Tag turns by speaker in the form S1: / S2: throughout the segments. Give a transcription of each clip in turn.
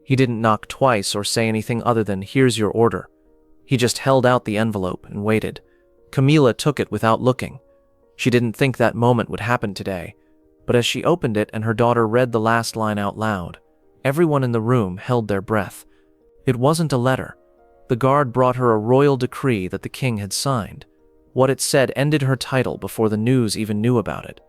S1: He didn't knock twice or say anything other than, "Here's your order." He just held out the envelope and waited. Camilla took it without looking. She didn't think that moment would happen today, but as she opened it and her daughter read the last line out loud, everyone in the room held their breath. It wasn't a letter. The guard brought her a royal decree that the king had signed. What it said ended her title before the news even knew about it.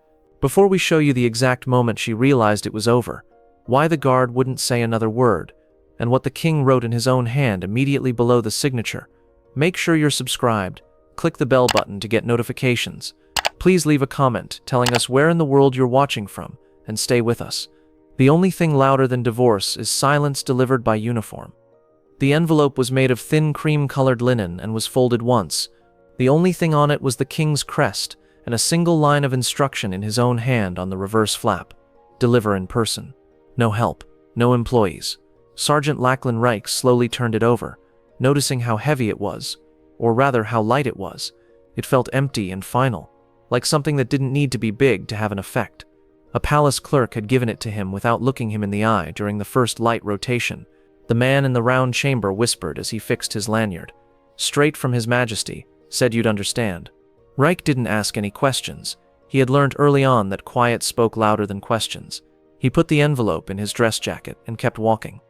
S1: Before we show you the exact moment she realized it was over, why the guard wouldn't say another word, and what the king wrote in his own hand immediately below the signature, make sure you're subscribed. Click the bell button to get notifications. Please leave a comment telling us where in the world you're watching from, and stay with us. The only thing louder than divorce is silence delivered by uniform. The envelope was made of thin cream-colored linen and was folded once. The only thing on it was the king's crest and a single line of instruction in his own hand on the reverse flap. Deliver in person. No help. No employees. Sergeant Lachlan Reich slowly turned it over, noticing how heavy it was, or rather how light it was. It felt empty and final, like something that didn't need to be big to have an effect. A palace clerk had given it to him without looking him in the eye during the first light rotation. The man in the round chamber whispered as he fixed his lanyard. "Straight from His Majesty, said you'd understand." Reich didn't ask any questions. He had learned early on that quiet spoke louder than questions. He put the envelope in his dress jacket and kept walking.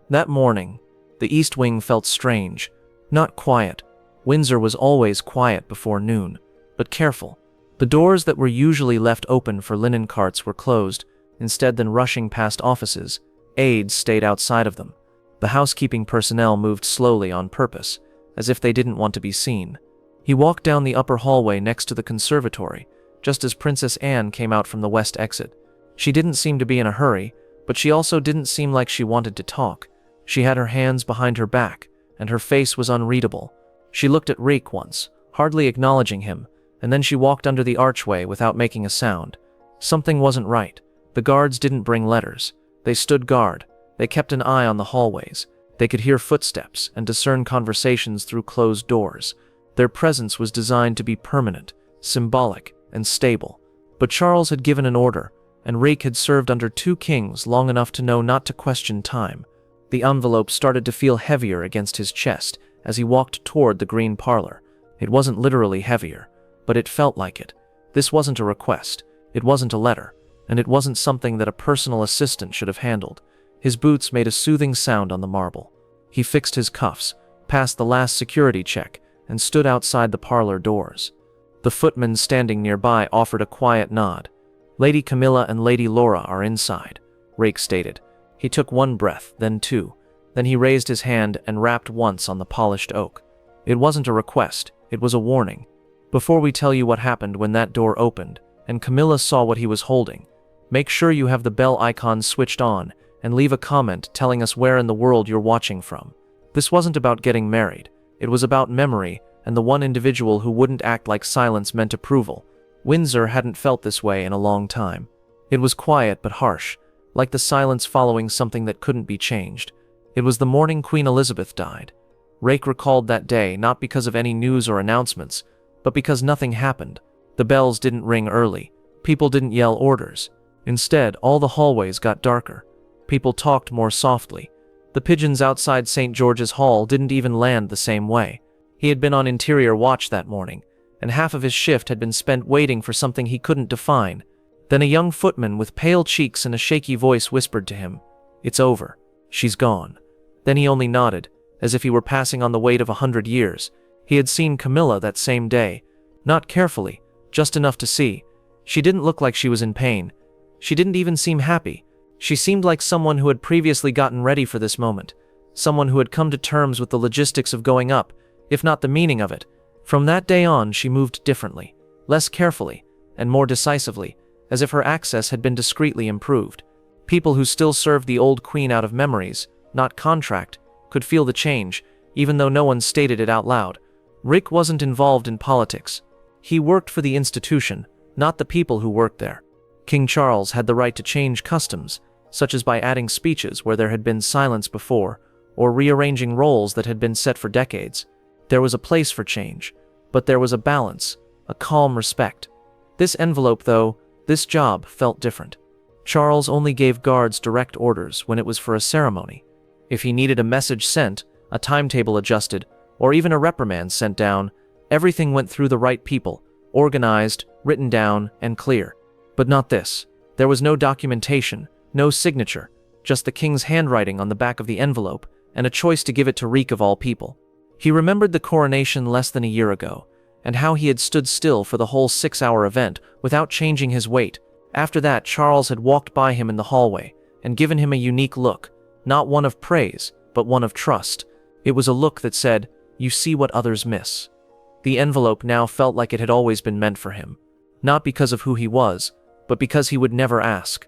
S1: That morning, the East Wing felt strange, not quiet. Windsor was always quiet before noon, but careful. The doors that were usually left open for linen carts were closed. Instead than rushing past offices, aides stayed outside of them. The housekeeping personnel moved slowly on purpose, as if they didn't want to be seen. He walked down the upper hallway next to the conservatory, just as Princess Anne came out from the west exit. She didn't seem to be in a hurry, but she also didn't seem like she wanted to talk. She had her hands behind her back, and her face was unreadable. She looked at Reek once, hardly acknowledging him, and then she walked under the archway without making a sound. Something wasn't right. The guards didn't bring letters. They stood guard. They kept an eye on the hallways. They could hear footsteps and discern conversations through closed doors. Their presence was designed to be permanent, symbolic, and stable. But Charles had given an order, and Reek had served under 2 kings long enough to know not to question time. The envelope started to feel heavier against his chest as he walked toward the green parlor. It wasn't literally heavier, but it felt like it. This wasn't a request. It wasn't a letter, and it wasn't something that a personal assistant should have handled. His boots made a soothing sound on the marble. He fixed his cuffs, passed the last security check, and stood outside the parlor doors. The footman standing nearby offered a quiet nod. "Lady Camilla and Lady Laura are inside," Rake stated. He took one breath, then 2. Then he raised his hand and rapped once on the polished oak. It wasn't a request, it was a warning. "Before we tell you what happened when that door opened, and Camilla saw what he was holding, make sure you have the bell icon switched on, and leave a comment telling us where in the world you're watching from." This wasn't about getting married. It was about memory and the one individual who wouldn't act like silence meant approval. Windsor hadn't felt this way in a long time. It was quiet but harsh, like the silence following something that couldn't be changed. It was the morning Queen Elizabeth died. Rake recalled that day not because of any news or announcements, but because nothing happened. The bells didn't ring early. People didn't yell orders. Instead, all the hallways got darker. People talked more softly. The pigeons outside St. George's Hall didn't even land the same way. He had been on interior watch that morning, and half of his shift had been spent waiting for something he couldn't define. Then a young footman with pale cheeks and a shaky voice whispered to him, "It's over. She's gone." Then he only nodded, as if he were passing on the weight of 100 years. He had seen Camilla that same day. Not carefully, just enough to see. She didn't look like she was in pain. She didn't even seem happy. She seemed like someone who had previously gotten ready for this moment. Someone who had come to terms with the logistics of going up, if not the meaning of it. From that day on, she moved differently, less carefully, and more decisively, as if her access had been discreetly improved. People who still served the old queen out of memories, not contract, could feel the change, even though no one stated it out loud. Rick wasn't involved in politics. He worked for the institution, not the people who worked there. King Charles had the right to change customs, such as by adding speeches where there had been silence before, or rearranging roles that had been set for decades. There was a place for change, but there was a balance, a calm respect. This envelope, though, this job felt different. Charles only gave guards direct orders when it was for a ceremony. If he needed a message sent, a timetable adjusted, or even a reprimand sent down, everything went through the right people, organized, written down, and clear. But not this. There was no documentation, no signature, just the king's handwriting on the back of the envelope, and a choice to give it to Reek of all people. He remembered the coronation less than a year ago, and how he had stood still for the whole 6-hour event without changing his weight. After that, Charles had walked by him in the hallway and given him a unique look, not one of praise, but one of trust. It was a look that said, "You see what others miss." The envelope now felt like it had always been meant for him, not because of who he was, but because he would never ask.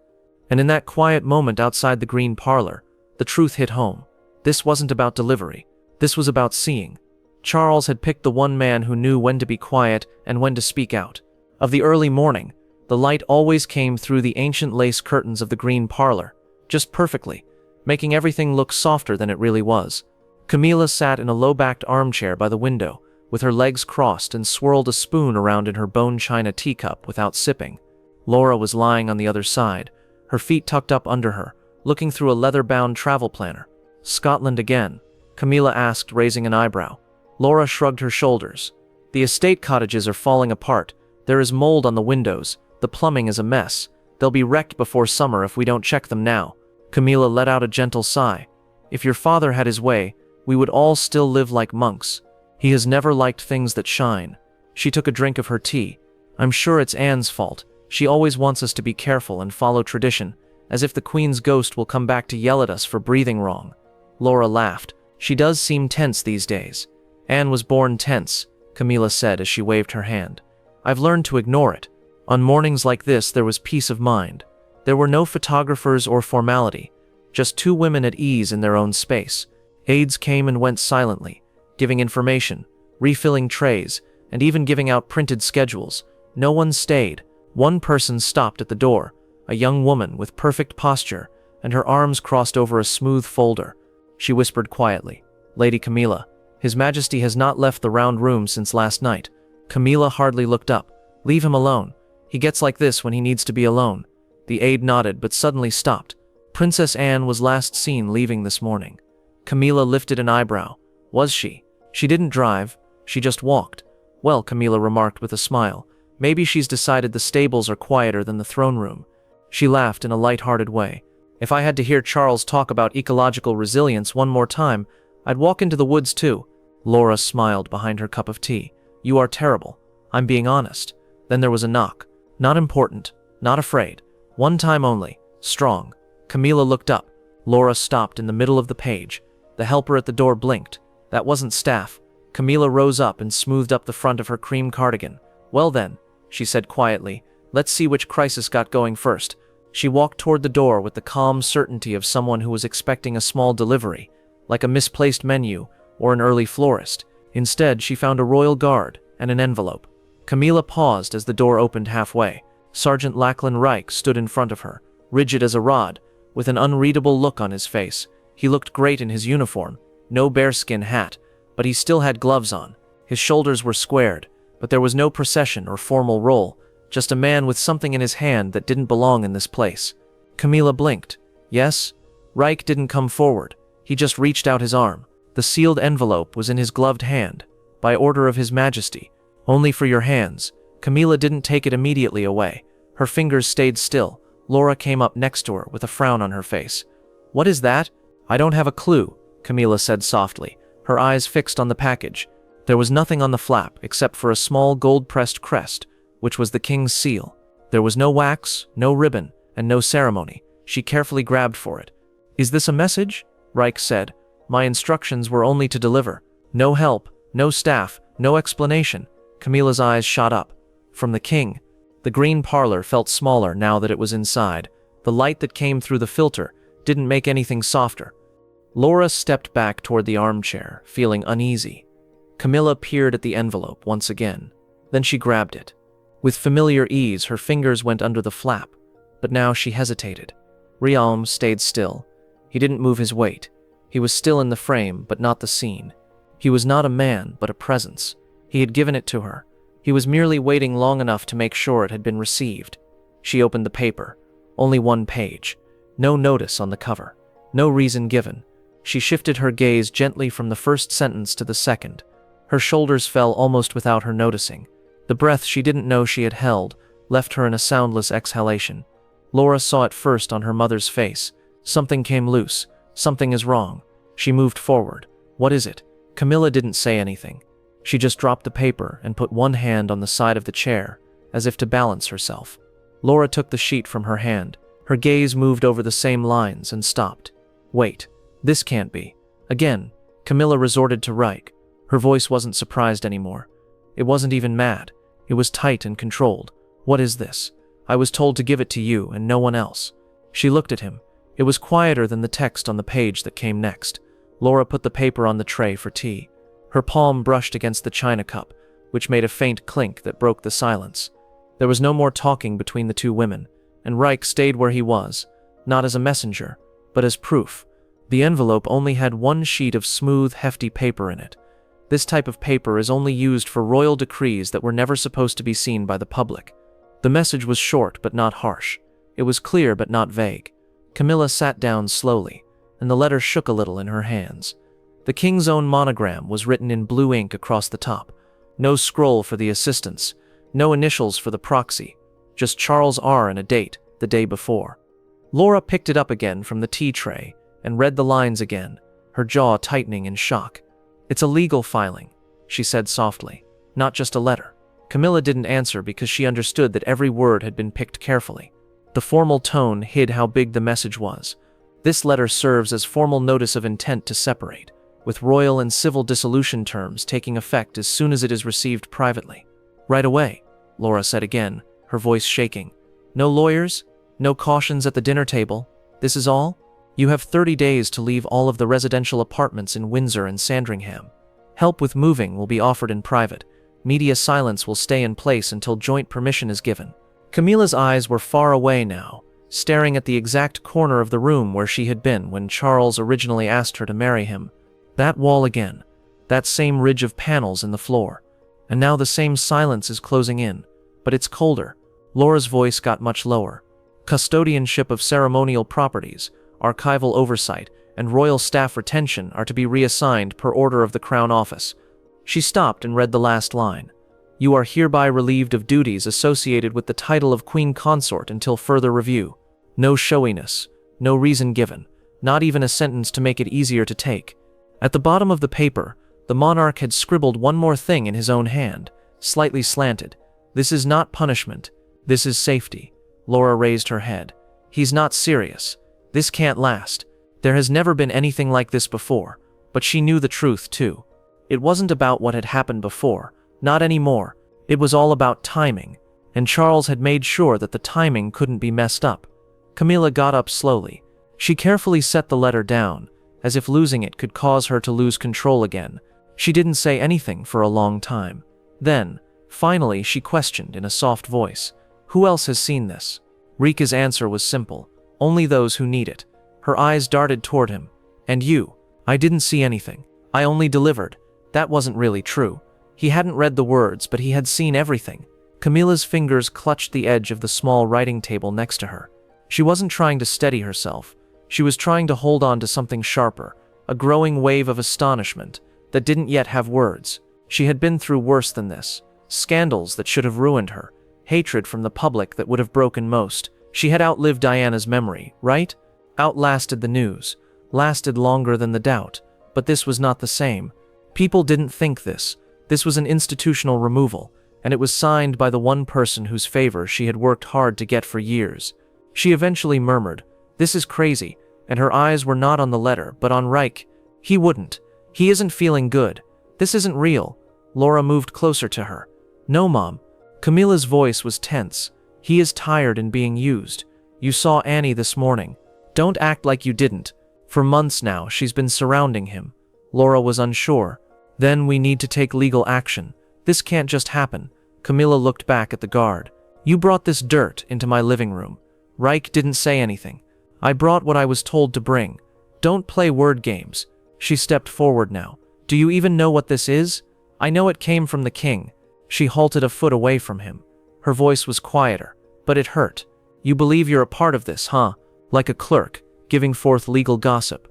S1: And in that quiet moment outside the green parlor, the truth hit home. This wasn't about delivery. This was about seeing. Charles had picked the one man who knew when to be quiet and when to speak out. Of the early morning, the light always came through the ancient lace curtains of the green parlor, just perfectly, making everything look softer than it really was. Camilla sat in a low-backed armchair by the window, with her legs crossed, and swirled a spoon around in her bone china teacup without sipping. Laura was lying on the other side, her feet tucked up under her, looking through a leather-bound travel planner. "Scotland again?" Camilla asked, raising an eyebrow. Laura shrugged her shoulders. "The estate cottages are falling apart. There is mold on the windows. The plumbing is a mess. They'll be wrecked before summer if we don't check them now." Camilla let out a gentle sigh. "If your father had his way, we would all still live like monks. He has never liked things that shine." She took a drink of her tea. "I'm sure it's Anne's fault. She always wants us to be careful and follow tradition, as if the Queen's ghost will come back to yell at us for breathing wrong." Laura laughed. "She does seem tense these days." "Anne was born tense," Camilla said as she waved her hand. "I've learned to ignore it. On mornings like this, there was peace of mind. There were no photographers or formality, just two women at ease in their own space. Aides came and went silently, giving information, refilling trays, and even giving out printed schedules. No one stayed. One person stopped at the door, a young woman with perfect posture, and her arms crossed over a smooth folder. She whispered quietly, "Lady Camilla, His Majesty has not left the round room since last night." Camilla hardly looked up. "Leave him alone. He gets like this when he needs to be alone." The aide nodded but suddenly stopped. "Princess Anne was last seen leaving this morning." Camilla lifted an eyebrow. "Was she?" "She didn't drive. She just walked." "Well," Camilla remarked with a smile, "maybe she's decided the stables are quieter than the throne room." She laughed in a light-hearted way. "If I had to hear Charles talk about ecological resilience one more time, I'd walk into the woods too." Laura smiled behind her cup of tea. "You are terrible. I'm being honest." Then there was a knock. Not important, not afraid. One time only. Strong. Camilla looked up. Laura stopped in the middle of the page. The helper at the door blinked. That wasn't staff. Camilla rose up and smoothed up the front of her cream cardigan. "Well then," she said quietly, "let's see which crisis got going first." She walked toward the door with the calm certainty of someone who was expecting a small delivery, like a misplaced menu or an early florist. Instead, she found a royal guard and an envelope. Camilla paused as the door opened halfway. Sergeant Lachlan Reich stood in front of her, rigid as a rod, with an unreadable look on his face. He looked great in his uniform, no bearskin hat, but he still had gloves on. His shoulders were squared, but there was no procession or formal role, just a man with something in his hand that didn't belong in this place. Camilla blinked. "Yes?" Reich didn't come forward. He just reached out his arm. The sealed envelope was in his gloved hand. "By order of His Majesty. Only for your hands." Camilla didn't take it immediately away. Her fingers stayed still. Laura came up next to her with a frown on her face. "What is that?" "I don't have a clue," Camilla said softly, her eyes fixed on the package. There was nothing on the flap except for a small gold-pressed crest, which was the king's seal. There was no wax, no ribbon, and no ceremony. She carefully grabbed for it. "Is this a message?" Reich said. "My instructions were only to deliver. No help, no staff, no explanation." Camilla's eyes shot up. "From the king." The green parlor felt smaller now that it was inside. The light that came through the filter didn't make anything softer. Laura stepped back toward the armchair, feeling uneasy. Camilla peered at the envelope once again. Then she grabbed it. With familiar ease, her fingers went under the flap, but now she hesitated. Rialm stayed still. He didn't move his weight. He was still in the frame, but not the scene. He was not a man, but a presence. He had given it to her. He was merely waiting long enough to make sure it had been received. She opened the paper. Only one page. No notice on the cover. No reason given. She shifted her gaze gently from the first sentence to the second. Her shoulders fell almost without her noticing. The breath she didn't know she had held left her in a soundless exhalation. Laura saw it first on her mother's face. Something came loose. Something is wrong. She moved forward. What is it? Camilla didn't say anything. She just dropped the paper and put one hand on the side of the chair, as if to balance herself. Laura took the sheet from her hand. Her gaze moved over the same lines and stopped. Wait, this can't be. Again, Camilla resorted to Reich. Her voice wasn't surprised anymore. It wasn't even mad. It was tight and controlled. What is this? I was told to give it to you and no one else. She looked at him. It was quieter than the text on the page that came next. Laura put the paper on the tray for tea. Her palm brushed against the china cup, which made a faint clink that broke the silence. There was no more talking between the two women, and Reich stayed where he was, not as a messenger, but as proof. The envelope only had one sheet of smooth, hefty paper in it. This type of paper is only used for royal decrees that were never supposed to be seen by the public. The message was short but not harsh. It was clear but not vague. Camilla sat down slowly, and the letter shook a little in her hands. The king's own monogram was written in blue ink across the top. No scroll for the assistants, no initials for the proxy, just Charles R. and a date, the day before. Laura picked it up again from the tea tray and read the lines again, her jaw tightening in shock. It's a legal filing, she said softly, not just a letter. Camilla didn't answer because she understood that every word had been picked carefully. The formal tone hid how big the message was. This letter serves as formal notice of intent to separate, with royal and civil dissolution terms taking effect as soon as it is received privately. Right away, Laura said again, her voice shaking. No lawyers? No cautions at the dinner table? This is all? You have 30 days to leave all of the residential apartments in Windsor and Sandringham. Help with moving will be offered in private. Media silence will stay in place until joint permission is given. Camilla's eyes were far away now, staring at the exact corner of the room where she had been when Charles originally asked her to marry him. That wall again, that same ridge of panels in the floor. And now the same silence is closing in, but it's colder. Laura's voice got much lower. Custodianship of ceremonial properties, archival oversight, and royal staff retention are to be reassigned per order of the Crown Office. She stopped and read the last line. You are hereby relieved of duties associated with the title of Queen Consort until further review. No showiness, no reason given, not even a sentence to make it easier to take. At the bottom of the paper, the monarch had scribbled one more thing in his own hand, slightly slanted. This is not punishment. This is safety. Laura raised her head. He's not serious. This can't last. There has never been anything like this before, but she knew the truth too. It wasn't about what had happened before, not anymore. It was all about timing, and Charles had made sure that the timing couldn't be messed up. Camilla got up slowly. She carefully set the letter down, as if losing it could cause her to lose control again. She didn't say anything for a long time. Then, finally, she questioned in a soft voice, "Who else has seen this?" Rika's answer was simple, "Only those who need it." Her eyes darted toward him. "And you?" "I didn't see anything. I only delivered." That wasn't really true. He hadn't read the words, but he had seen everything. Camilla's fingers clutched the edge of the small writing table next to her. She wasn't trying to steady herself. She was trying to hold on to something sharper, a growing wave of astonishment that didn't yet have words. She had been through worse than this. Scandals that should have ruined her. Hatred from the public that would have broken most. She had outlived Diana's memory, right? Outlasted the news. Lasted longer than the doubt. But this was not the same. People didn't think this. This was an institutional removal, and it was signed by the one person whose favor she had worked hard to get for years. She eventually murmured, "This is crazy," and her eyes were not on the letter, but on Reich. He wouldn't. He isn't feeling good. This isn't real. Laura moved closer to her. "No, Mom." Camilla's voice was tense. "He is tired and being used. You saw Annie this morning. Don't act like you didn't. For months now, she's been surrounding him." Laura was unsure. "Then we need to take legal action. This can't just happen." Camilla looked back at the guard. "You brought this dirt into my living room." Reich didn't say anything. "I brought what I was told to bring. Don't play word games." She stepped forward now. "Do you even know what this is?" "I know it came from the king." She halted a foot away from him. Her voice was quieter, but it hurt. "You believe you're a part of this, huh? Like a clerk, giving forth legal gossip."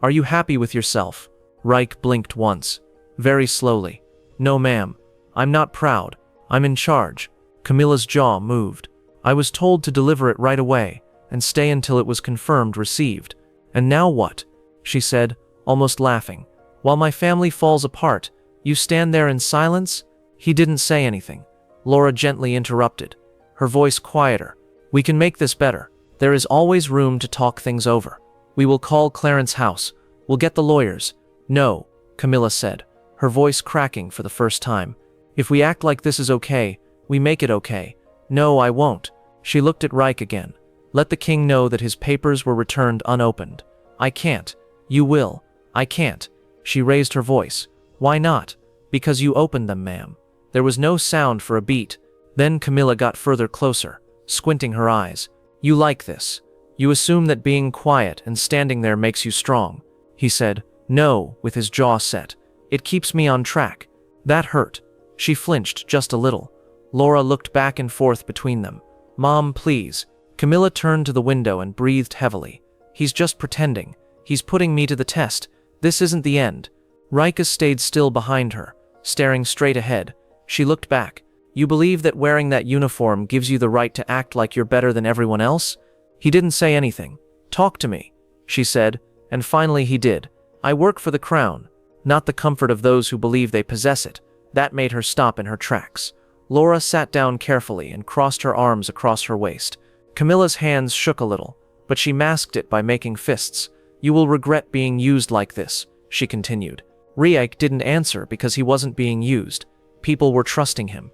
S1: Are you happy with yourself? Reich blinked once, very slowly. No, ma'am. I'm not proud. I'm in charge. Camilla's jaw moved. I was told to deliver it right away and stay until it was confirmed received. And now what? She said, almost laughing. While my family falls apart, you stand there in silence? He didn't say anything. Laura gently interrupted, her voice quieter. We can make this better. There is always room to talk things over. We will call Clarence House. We'll get the lawyers. No, Camilla said, her voice cracking for the first time. If we act like this is okay, we make it okay. No, I won't. She looked at Reich again. Let the king know that his papers were returned unopened. I can't. You will. I can't. She raised her voice. Why not? Because you opened them, ma'am. There was no sound for a beat. Then Camilla got further closer, squinting her eyes. You like this. You assume that being quiet and standing there makes you strong. He said, no, with his jaw set. It keeps me on track. That hurt. She flinched just a little. Laura looked back and forth between them. Mom, please. Camilla turned to the window and breathed heavily. He's just pretending. He's putting me to the test. This isn't the end. Rika stayed still behind her, staring straight ahead. She looked back. You believe that wearing that uniform gives you the right to act like you're better than everyone else? He didn't say anything. Talk to me, she said, and finally he did. I work for the crown, not the comfort of those who believe they possess it. That made her stop in her tracks. Laura sat down carefully and crossed her arms across her waist. Camilla's hands shook a little, but she masked it by making fists. You will regret being used like this, she continued. Reich didn't answer because he wasn't being used. People were trusting him.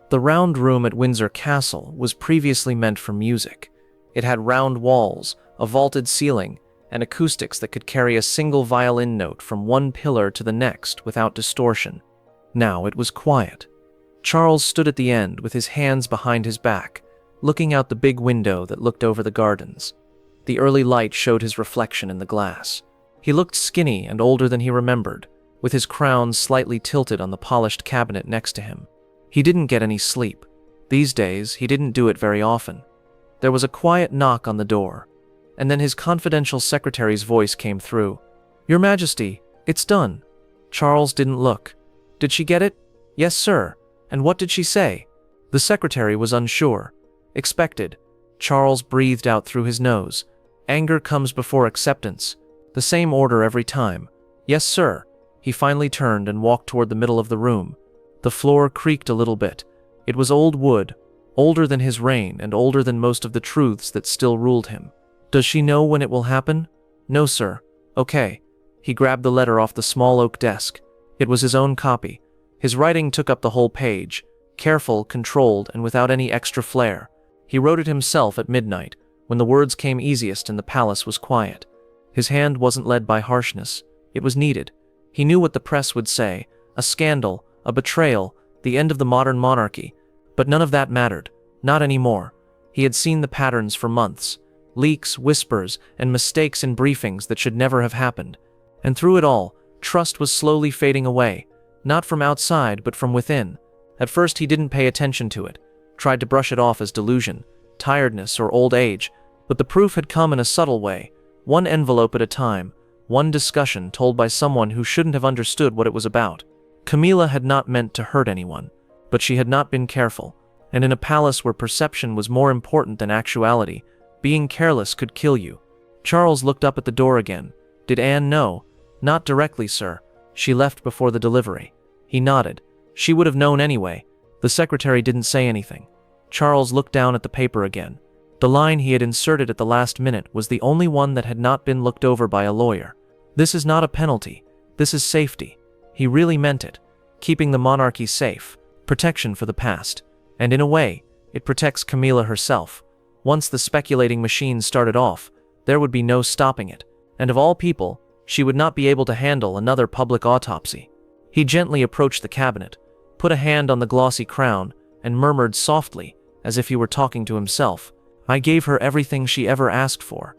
S1: The round room at Windsor Castle was previously meant for music. It had round walls, a vaulted ceiling, and acoustics that could carry a single violin note from one pillar to the next without distortion. Now it was quiet. Charles stood at the end with his hands behind his back, looking out the big window that looked over the gardens. The early light showed his reflection in the glass. He looked skinny and older than he remembered, with his crown slightly tilted on the polished cabinet next to him. He didn't get any sleep. These days, he didn't do it very often. There was a quiet knock on the door, and then his confidential secretary's voice came through. Your Majesty, it's done. Charles didn't look. Did she get it? Yes, sir. And what did she say? The secretary was unsure. Expected. Charles breathed out through his nose. Anger comes before acceptance. The same order every time. Yes, sir. He finally turned and walked toward the middle of the room. The floor creaked a little bit. It was old wood, older than his reign and older than most of the truths that still ruled him. Does she know when it will happen? No, sir. Okay. He grabbed the letter off the small oak desk. It was his own copy. His writing took up the whole page, careful, controlled, and without any extra flair. He wrote it himself at midnight, when the words came easiest and the palace was quiet. His hand wasn't led by harshness. It was needed. He knew what the press would say, a scandal, a betrayal, the end of the modern monarchy. But none of that mattered. Not anymore. He had seen the patterns for months. Leaks, whispers, and mistakes in briefings that should never have happened. And through it all, trust was slowly fading away. Not from outside, but from within. At first he didn't pay attention to it, tried to brush it off as delusion, tiredness, or old age, but the proof had come in a subtle way, one envelope at a time, one discussion told by someone who shouldn't have understood what it was about. Camilla had not meant to hurt anyone, but she had not been careful, and in a palace where perception was more important than actuality, being careless could kill you. Charles looked up at the door again. Did Anne know? Not directly, sir. She left before the delivery. He nodded. She would have known anyway. The secretary didn't say anything. Charles looked down at the paper again. The line he had inserted at the last minute was the only one that had not been looked over by a lawyer. This is not a penalty. This is safety. He really meant it. Keeping the monarchy safe. Protection for the past. And in a way, it protects Camilla herself. Once the speculating machine started off, there would be no stopping it. And of all people, she would not be able to handle another public autopsy. He gently approached the cabinet, put a hand on the glossy crown, and murmured softly, as if he were talking to himself, I gave her everything she ever asked for.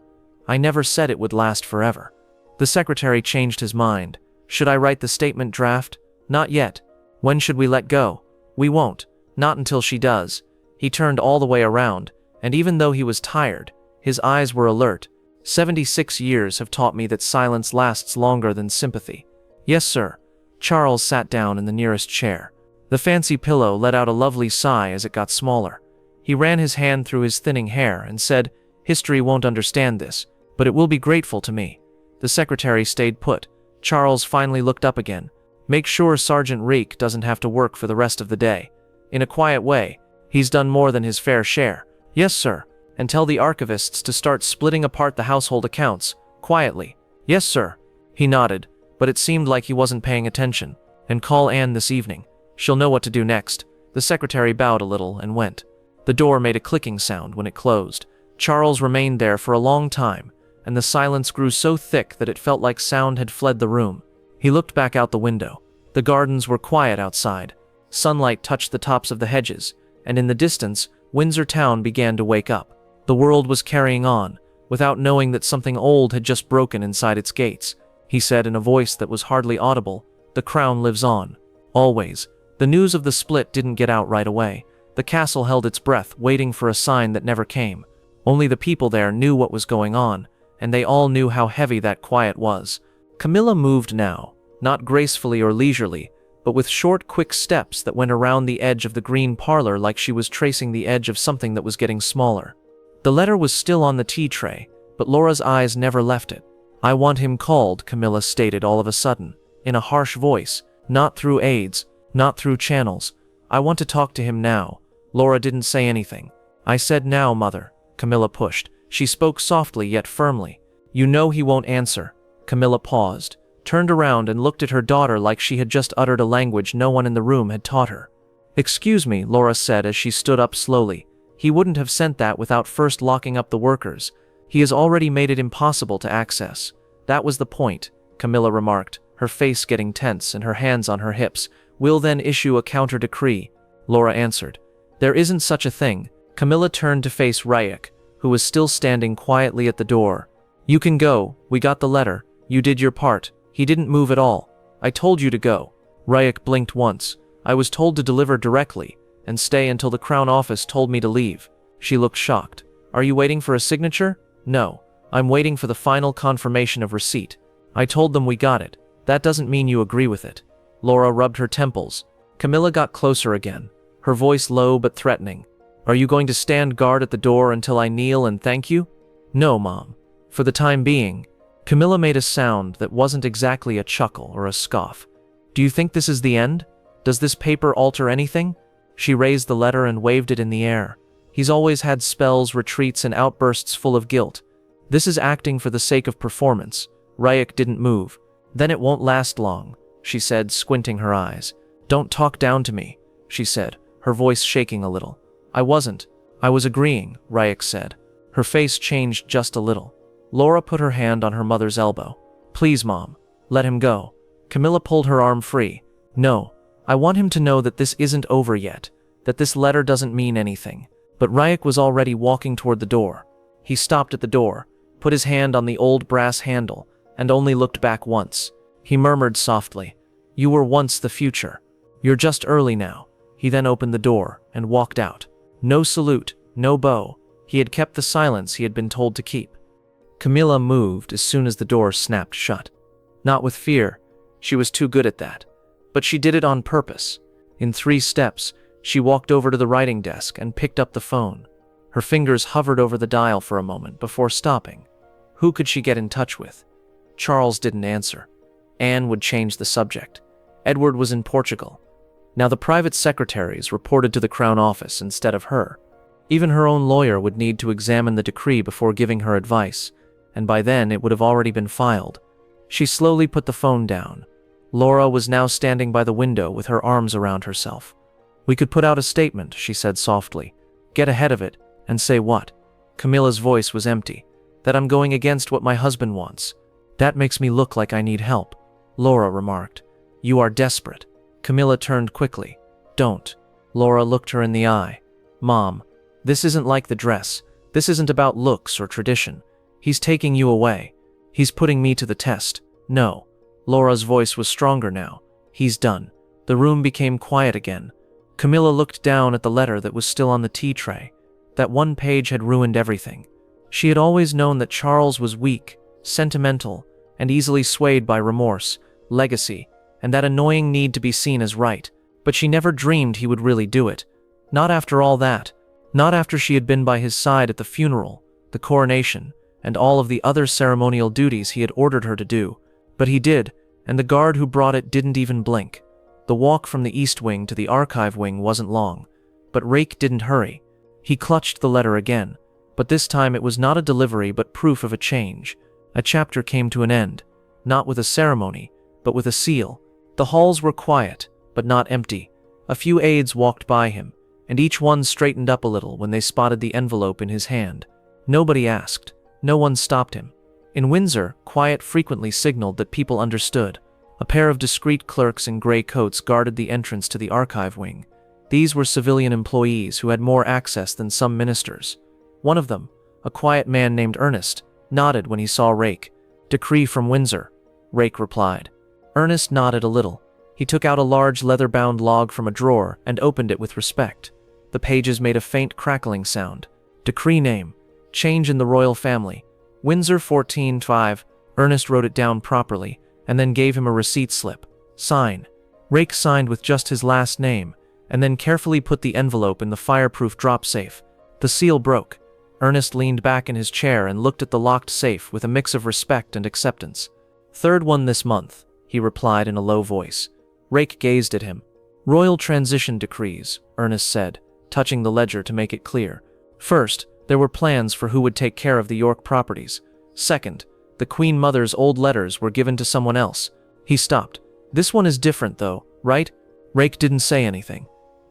S1: I never said it would last forever. The secretary changed his mind. Should I write the statement draft? Not yet. When should we let go? We won't. Not until she does. He turned all the way around, and even though he was tired, his eyes were alert. 76 years have taught me that silence lasts longer than sympathy. Yes, sir. Charles sat down in the nearest chair. The fancy pillow let out a lovely sigh as it got smaller. He ran his hand through his thinning hair and said, "History won't understand this, but it will be grateful to me." The secretary stayed put. Charles finally looked up again. "Make sure Sergeant Reek doesn't have to work for the rest of the day. In a quiet way. He's done more than his fair share." "Yes, sir." "And tell the archivists to start splitting apart the household accounts, quietly." "Yes, sir." He nodded, but it seemed like he wasn't paying attention. "And call Anne this evening. She'll know what to do next." The secretary bowed a little and went. The door made a clicking sound when it closed. Charles remained there for a long time, and the silence grew so thick that it felt like sound had fled the room. He looked back out the window. The gardens were quiet outside. Sunlight touched the tops of the hedges, and in the distance, Windsor town began to wake up. The world was carrying on, without knowing that something old had just broken inside its gates. He said in a voice that was hardly audible, "The crown lives on. Always." The news of the split didn't get out right away. The castle held its breath, waiting for a sign that never came. Only the people there knew what was going on, and they all knew how heavy that quiet was. Camilla moved now, not gracefully or leisurely, but with short, quick steps that went around the edge of the green parlor like she was tracing the edge of something that was getting smaller. The letter was still on the tea tray, but Laura's eyes never left it. "I want him called," Camilla stated all of a sudden, in a harsh voice. "Not through aides, not through channels. I want to talk to him now." Laura didn't say anything. "I said now, Mother." Camilla pushed. She spoke softly yet firmly. "You know he won't answer." Camilla paused, turned around and looked at her daughter like she had just uttered a language no one in the room had taught her. "Excuse me," Laura said as she stood up slowly. "He wouldn't have sent that without first locking up the workers. He has already made it impossible to access." "That was the point," Camilla remarked, her face getting tense and her hands on her hips. "We'll then issue a counter-decree," Laura answered. "There isn't such a thing." Camilla turned to face Ryak, who was still standing quietly at the door. "You can go. We got the letter. You did your part." He didn't move at all. "I told you to go." Ryak blinked once. "I was told to deliver directly and stay until the Crown Office told me to leave." She looked shocked. "Are you waiting for a signature?" "No. I'm waiting for the final confirmation of receipt." "I told them we got it. That doesn't mean you agree with it." Laura rubbed her temples. Camilla got closer again, her voice low but threatening. "Are you going to stand guard at the door until I kneel and thank you?" "No, Mom. For the time being." Camilla made a sound that wasn't exactly a chuckle or a scoff. "Do you think this is the end? Does this paper alter anything?" She raised the letter and waved it in the air. "He's always had spells, retreats, and outbursts full of guilt. This is acting for the sake of performance." Ryak didn't move. "Then it won't last long," she said, squinting her eyes. "Don't talk down to me," she said, her voice shaking a little. "I wasn't. I was agreeing," Ryak said. Her face changed just a little. Laura put her hand on her mother's elbow. "Please, Mom, let him go." Camilla pulled her arm free. "No, I want him to know that this isn't over yet, that this letter doesn't mean anything." But Ryak was already walking toward the door. He stopped at the door, put his hand on the old brass handle, and only looked back once. He murmured softly, "You were once the future. You're just early now." He then opened the door and walked out. No salute, no bow. He had kept the silence he had been told to keep. Camilla moved as soon as the door snapped shut. Not with fear. She was too good at that. But she did it on purpose. In 3 steps, she walked over to the writing desk and picked up the phone. Her fingers hovered over the dial for a moment before stopping. Who could she get in touch with? Charles didn't answer. Anne would change the subject. Edward was in Portugal. Now the private secretaries reported to the Crown Office instead of her. Even her own lawyer would need to examine the decree before giving her advice, and by then it would have already been filed. She slowly put the phone down. Laura was now standing by the window with her arms around herself. "We could put out a statement," she said softly. "Get ahead of it, and say what?" Camilla's voice was empty. "That I'm going against what my husband wants. That makes me look like I need help," Laura remarked. "You are desperate." Camilla turned quickly. "Don't." Laura looked her in the eye. "Mom, this isn't like the dress. This isn't about looks or tradition. He's taking you away. He's putting me to the test. No." Laura's voice was stronger now. "He's done." The room became quiet again. Camilla looked down at the letter that was still on the tea tray. That one page had ruined everything. She had always known that Charles was weak, sentimental, and easily swayed by remorse, legacy, and that annoying need to be seen as right, but she never dreamed he would really do it. Not after all that. Not after she had been by his side at the funeral, the coronation, and all of the other ceremonial duties he had ordered her to do. But he did, and the guard who brought it didn't even blink. The walk from the East Wing to the Archive Wing wasn't long, but Rake didn't hurry. He clutched the letter again, but this time it was not a delivery but proof of a change. A chapter came to an end, not with a ceremony, but with a seal. The halls were quiet, but not empty. A few aides walked by him, and each one straightened up a little when they spotted the envelope in his hand. Nobody asked. No one stopped him. In Windsor, quiet frequently signaled that people understood. A pair of discreet clerks in gray coats guarded the entrance to the Archive Wing. These were civilian employees who had more access than some ministers. One of them, a quiet man named Ernest, nodded when he saw Rake. "Decree from Windsor," Rake replied. Ernest nodded a little. He took out a large leather-bound log from a drawer and opened it with respect. The pages made a faint crackling sound. Decree name. Change in the royal family. Windsor 14-5. Ernest wrote it down properly, and then gave him a receipt slip. Sign. Rake signed with just his last name, and then carefully put the envelope in the fireproof drop safe. The seal broke. Ernest leaned back in his chair and looked at the locked safe with a mix of respect and acceptance. "Third one this month," he replied in a low voice. Rake gazed at him. "Royal transition decrees," Ernest said, touching the ledger to make it clear. "First, there were plans for who would take care of the York properties. Second, the Queen Mother's old letters were given to someone else." He stopped. "This one is different though, right?" Rake didn't say anything.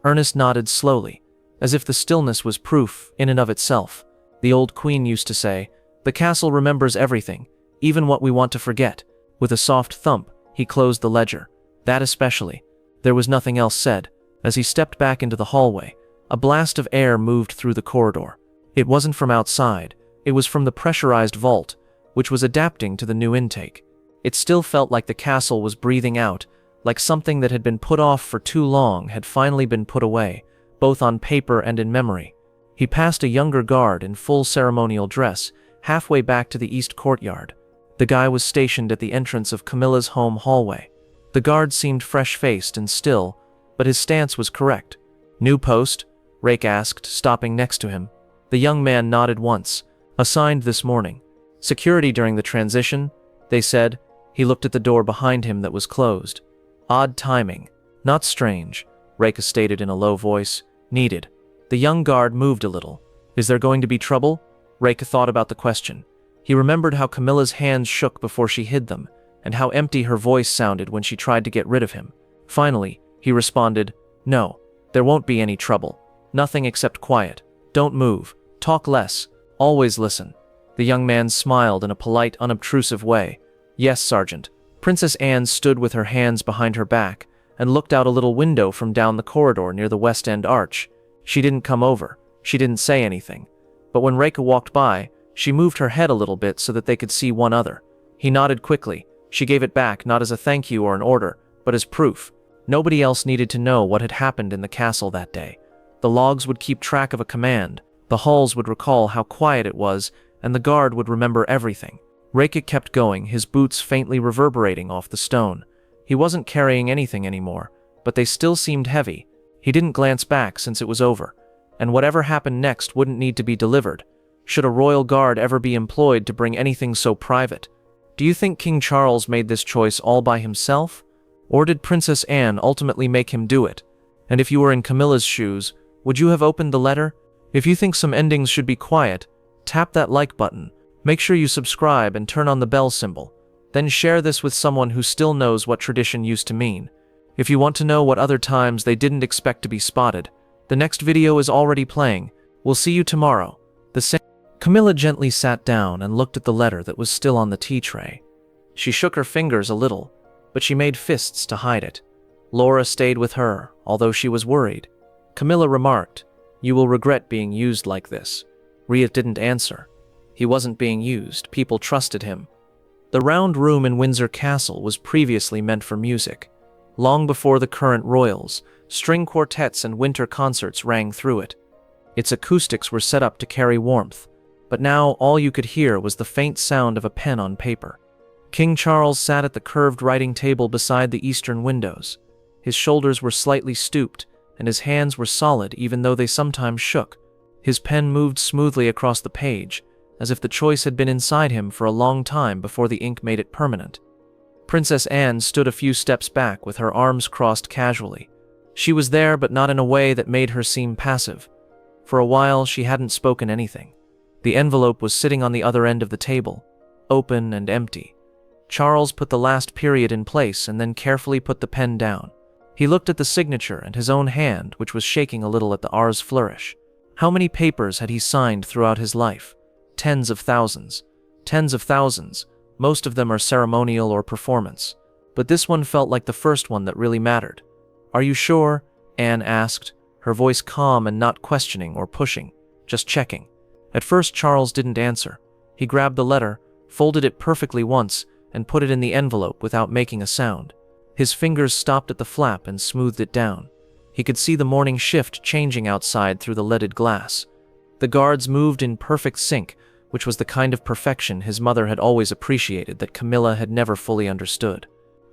S1: Ernest nodded slowly, as if the stillness was proof in and of itself. The old queen used to say, "The castle remembers everything, even what we want to forget." With a soft thump, he closed the ledger. That especially. There was nothing else said. As he stepped back into the hallway, a blast of air moved through the corridor. It wasn't from outside, it was from the pressurized vault, which was adapting to the new intake. It still felt like the castle was breathing out, like something that had been put off for too long had finally been put away, both on paper and in memory. He passed a younger guard in full ceremonial dress, halfway back to the east courtyard. The guy was stationed at the entrance of Camilla's home hallway. The guard seemed fresh-faced and still, but his stance was correct. "New post?" Rake asked, stopping next to him. The young man nodded once. "Assigned this morning. Security during the transition," they said. He looked at the door behind him that was closed. "Odd timing. Not strange," Rake stated in a low voice. "Needed." The young guard moved a little. "Is there going to be trouble?" Rake thought about the question. He remembered how Camilla's hands shook before she hid them, and how empty her voice sounded when she tried to get rid of him. Finally, he responded, "No, there won't be any trouble. Nothing except quiet. Don't move. Talk less. Always listen." The young man smiled in a polite, unobtrusive way. "Yes, Sergeant." Princess Anne stood with her hands behind her back and looked out a little window from down the corridor near the West End arch. She didn't come over. She didn't say anything. But when Rake walked by, she moved her head a little bit so that they could see one other. He nodded quickly. She gave it back not as a thank you or an order, but as proof. Nobody else needed to know what had happened in the castle that day. The logs would keep track of a command, the halls would recall how quiet it was, and the guard would remember everything. Rake kept going, his boots faintly reverberating off the stone. He wasn't carrying anything anymore, but they still seemed heavy. He didn't glance back since it was over, and whatever happened next wouldn't need to be delivered. Should a royal guard ever be employed to bring anything so private? Do you think King Charles made this choice all by himself? Or did Princess Anne ultimately make him do it? And if you were in Camilla's shoes, would you have opened the letter? If you think some endings should be quiet, tap that like button. Make sure you subscribe and turn on the bell symbol. Then share this with someone who still knows what tradition used to mean. If you want to know what other times they didn't expect to be spotted, the next video is already playing. We'll see you tomorrow. Camilla gently sat down and looked at the letter that was still on the tea tray. She shook her fingers a little, but she made fists to hide it. Laura stayed with her, although she was worried. Camilla remarked, "You will regret being used like this." Riet didn't answer. He wasn't being used, people trusted him. The round room in Windsor Castle was previously meant for music. Long before the current royals, string quartets and winter concerts rang through it. Its acoustics were set up to carry warmth. but now all you could hear was the faint sound of a pen on paper. King Charles sat at the curved writing table beside the eastern windows. His shoulders were slightly stooped, and his hands were solid even though they sometimes shook. His pen moved smoothly across the page, as if the choice had been inside him for a long time before the ink made it permanent. Princess Anne stood a few steps back with her arms crossed casually. She was there, but not in a way that made her seem passive. For a while, she hadn't spoken anything. The envelope was sitting on the other end of the table, open and empty. Charles put the last period in place and then carefully put the pen down. He looked at the signature and his own hand, which was shaking a little at the R's flourish. How many papers had he signed throughout his life? Tens of thousands. Tens of thousands. Most of them are ceremonial or performance. But this one felt like the first one that really mattered. "Are you sure?" Anne asked, her voice calm and not questioning or pushing, just checking. At first Charles didn't answer. He grabbed the letter, folded it perfectly once, and put it in the envelope without making a sound. His fingers stopped at the flap and smoothed it down. He could see the morning shift changing outside through the leaded glass. The guards moved in perfect sync, which was the kind of perfection his mother had always appreciated that Camilla had never fully understood.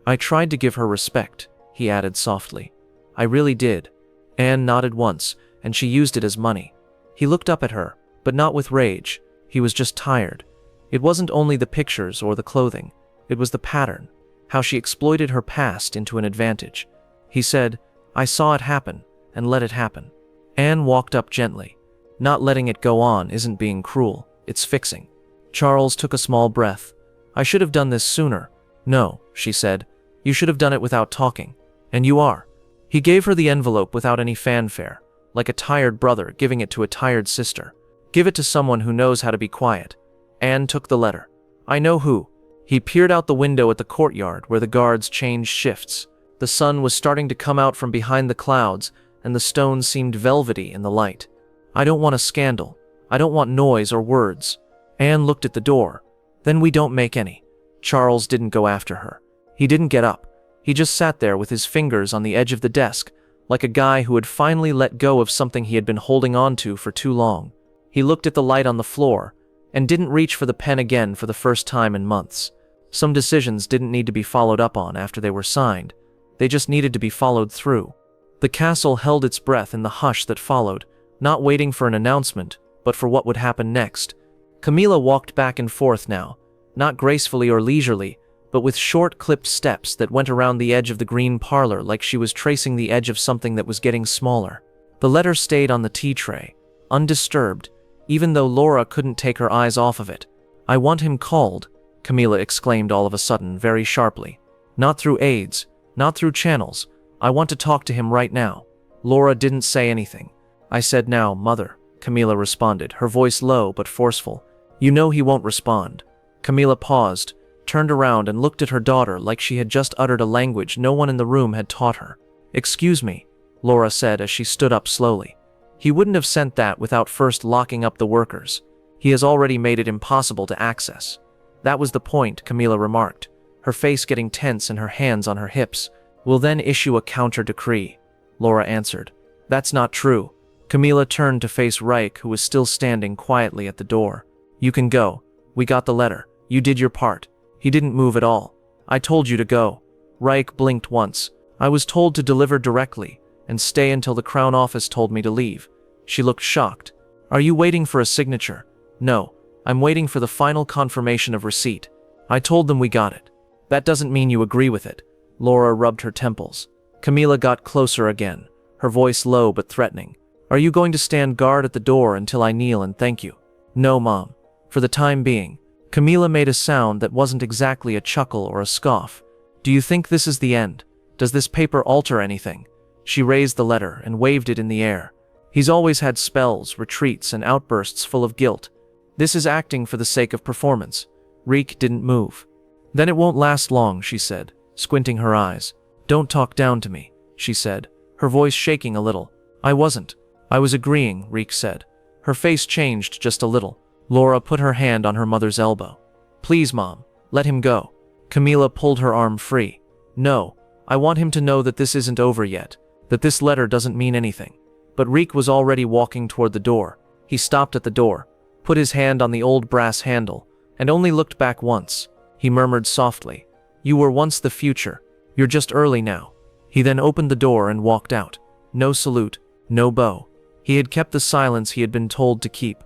S1: "I tried to give her respect," he added softly. "I really did." Anne nodded once, and she used it as money. He looked up at her, but not with rage. He was just tired. It wasn't only the pictures or the clothing. It was the pattern, how she exploited her past into an advantage. He said, "I saw it happen, and let it happen." Anne walked up gently. "Not letting it go on isn't being cruel, it's fixing." Charles took a small breath. "I should have done this sooner." "No," she said. "You should have done it without talking. And you are." He gave her the envelope without any fanfare, like a tired brother giving it to a tired sister. "Give it to someone who knows how to be quiet." Anne took the letter. "I know who." He peered out the window at the courtyard where the guards changed shifts. The sun was starting to come out from behind the clouds, and the stones seemed velvety in the light. "I don't want a scandal. I don't want noise or words." Anne looked at the door. "Then we don't make any." Charles didn't go after her. He didn't get up. He just sat there with his fingers on the edge of the desk, like a guy who had finally let go of something he had been holding on to for too long. He looked at the light on the floor, and didn't reach for the pen again for the first time in months. Some decisions didn't need to be followed up on after they were signed. They just needed to be followed through. The castle held its breath in the hush that followed, not waiting for an announcement, but for what would happen next. Camilla walked back and forth now, not gracefully or leisurely, but with short, clipped steps that went around the edge of the green parlor like she was tracing the edge of something that was getting smaller. The letter stayed on the tea tray, undisturbed, even though Laura couldn't take her eyes off of it. "I want him called," Camilla exclaimed all of a sudden, very sharply. "Not through aides, not through channels. I want to talk to him right now." Laura didn't say anything. "I said now, Mother," Camilla responded, her voice low but forceful. "You know he won't respond." Camilla paused, turned around and looked at her daughter like she had just uttered a language no one in the room had taught her. "Excuse me," Laura said as she stood up slowly. "He wouldn't have sent that without first locking up the workers. He has already made it impossible to access." "That was the point," Camilla remarked, her face getting tense and her hands on her hips. "We'll then issue a counter-decree," Laura answered. "That's not true." Camilla turned to face Reich, who was still standing quietly at the door. "You can go. We got the letter. You did your part." He didn't move at all. "I told you to go." Reich blinked once. "I was told to deliver directly and stay until the Crown Office told me to leave." She looked shocked. "Are you waiting for a signature?" "No. I'm waiting for the final confirmation of receipt. I told them we got it." "That doesn't mean you agree with it." Laura rubbed her temples. Camilla got closer again, her voice low but threatening. "Are you going to stand guard at the door until I kneel and thank you?" "No, Mom. For the time being." Camilla made a sound that wasn't exactly a chuckle or a scoff. "Do you think this is the end? Does this paper alter anything?" She raised the letter and waved it in the air. "He's always had spells, retreats, and outbursts full of guilt. This is acting for the sake of performance." Reek didn't move. "Then it won't last long," she said, squinting her eyes. "Don't talk down to me," she said, her voice shaking a little. "I wasn't. I was agreeing," Reek said. Her face changed just a little. Laura put her hand on her mother's elbow. "Please, Mom, let him go." Camilla pulled her arm free. "No, I want him to know that this isn't over yet, that this letter doesn't mean anything." But Reek was already walking toward the door. He stopped at the door, put his hand on the old brass handle, and only looked back once. He murmured softly, "You were once the future. You're just early now." He then opened the door and walked out. No salute, no bow. He had kept the silence he had been told to keep.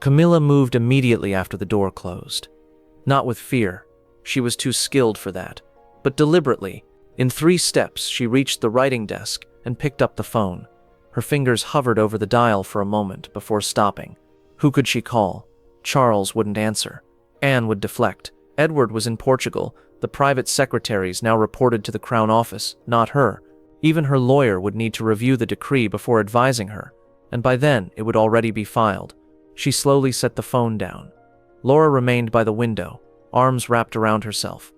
S1: Camilla moved immediately after the door closed. Not with fear. She was too skilled for that. But deliberately, in 3 steps, she reached the writing desk and picked up the phone. Her fingers hovered over the dial for a moment before stopping. Who could she call? Charles wouldn't answer. Anne would deflect. Edward was in Portugal. The private secretaries now reported to the Crown Office, not her. Even her lawyer would need to review the decree before advising her, and by then it would already be filed. She slowly set the phone down. Laura remained by the window, arms wrapped around herself.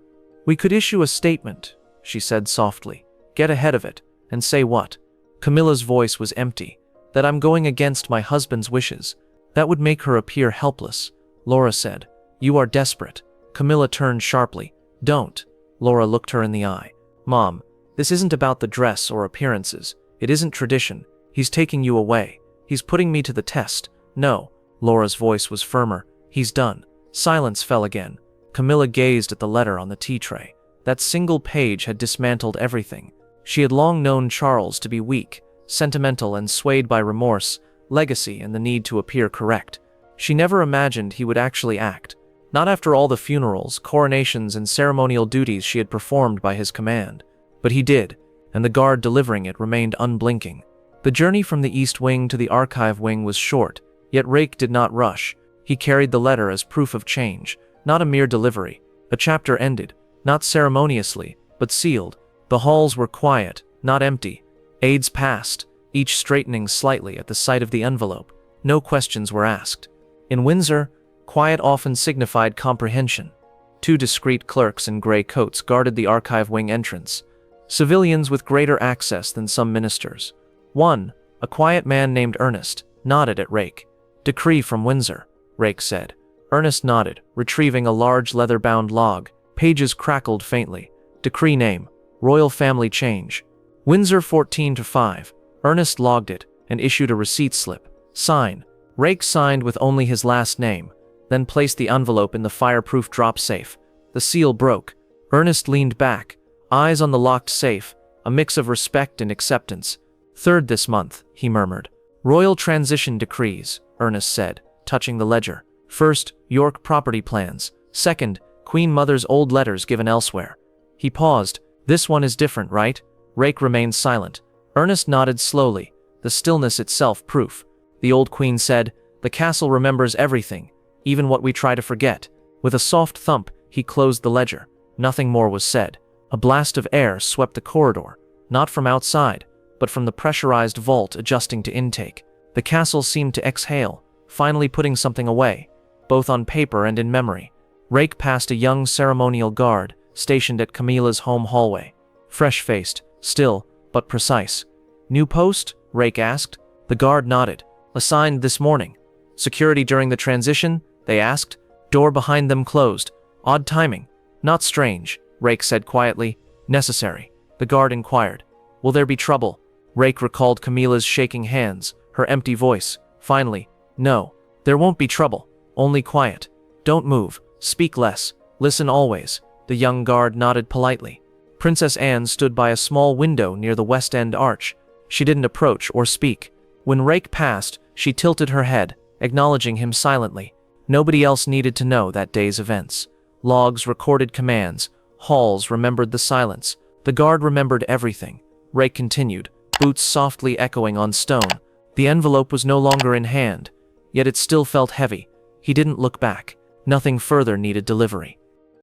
S1: "We could issue a statement," she said softly. "Get ahead of it, and say what?" Camilla's voice was empty. "That I'm going against my husband's wishes. That would make her appear helpless." Laura said, "You are desperate." Camilla turned sharply. "Don't." Laura looked her in the eye. "Mom, this isn't about the dress or appearances. It isn't tradition. He's taking you away. He's putting me to the test." "No." Laura's voice was firmer. "He's done." Silence fell again. Camilla gazed at the letter on the tea tray. That single page had dismantled everything. She had long known Charles to be weak, sentimental, and swayed by remorse, legacy, and the need to appear correct. She never imagined he would actually act. Not after all the funerals, coronations, and ceremonial duties she had performed by his command. But he did, and the guard delivering it remained unblinking. The journey from the East Wing to the Archive Wing was short, yet Rake did not rush. He carried the letter as proof of change, not a mere delivery. A chapter ended, not ceremoniously, but sealed. The halls were quiet, not empty. Aides passed, each straightening slightly at the sight of the envelope. No questions were asked. In Windsor, quiet often signified comprehension. 2 discreet clerks in gray coats guarded the Archive Wing entrance, civilians with greater access than some ministers. One, a quiet man named Ernest, nodded at Rake. "Decree from Windsor," Rake said. Ernest nodded, retrieving a large leather-bound log. Pages crackled faintly. Decree name, Royal Family Change. Windsor 14-5. Ernest logged it and issued a receipt slip. Sign. Rake signed with only his last name, then placed the envelope in the fireproof drop safe. The seal broke. Ernest leaned back, eyes on the locked safe, a mix of respect and acceptance. "3rd this month," he murmured. "Royal transition decrees," Ernest said, touching the ledger. "First, York property plans. Second, Queen Mother's old letters given elsewhere." He paused. "This one is different, right?" Rake remained silent. Ernest nodded slowly, the stillness itself proof. The old queen said, "The castle remembers everything, even what we try to forget." With a soft thump, he closed the ledger. Nothing more was said. A blast of air swept the corridor, not from outside, but from the pressurized vault adjusting to intake. The castle seemed to exhale, finally putting something away, both on paper and in memory. Rake passed a young ceremonial guard, stationed at Camilla's home hallway. Fresh-faced, still, but precise. "New post?" Rake asked. The guard nodded. "Assigned this morning." "Security during the transition?" they asked. Door behind them closed. "Odd timing." "Not strange," Rake said quietly. "Necessary." The guard inquired. "Will there be trouble?" Rake recalled Camilla's shaking hands, her empty voice. Finally, "No, there won't be trouble. Only quiet. Don't move. Speak less. Listen always." The young guard nodded politely. Princess Anne stood by a small window near the West End arch. She didn't approach or speak. When Rake passed, she tilted her head, acknowledging him silently. Nobody else needed to know that day's events. Logs recorded commands. Halls remembered the silence. The guard remembered everything. Rake continued, boots softly echoing on stone. The envelope was no longer in hand, yet it still felt heavy. He didn't look back. Nothing further needed delivery.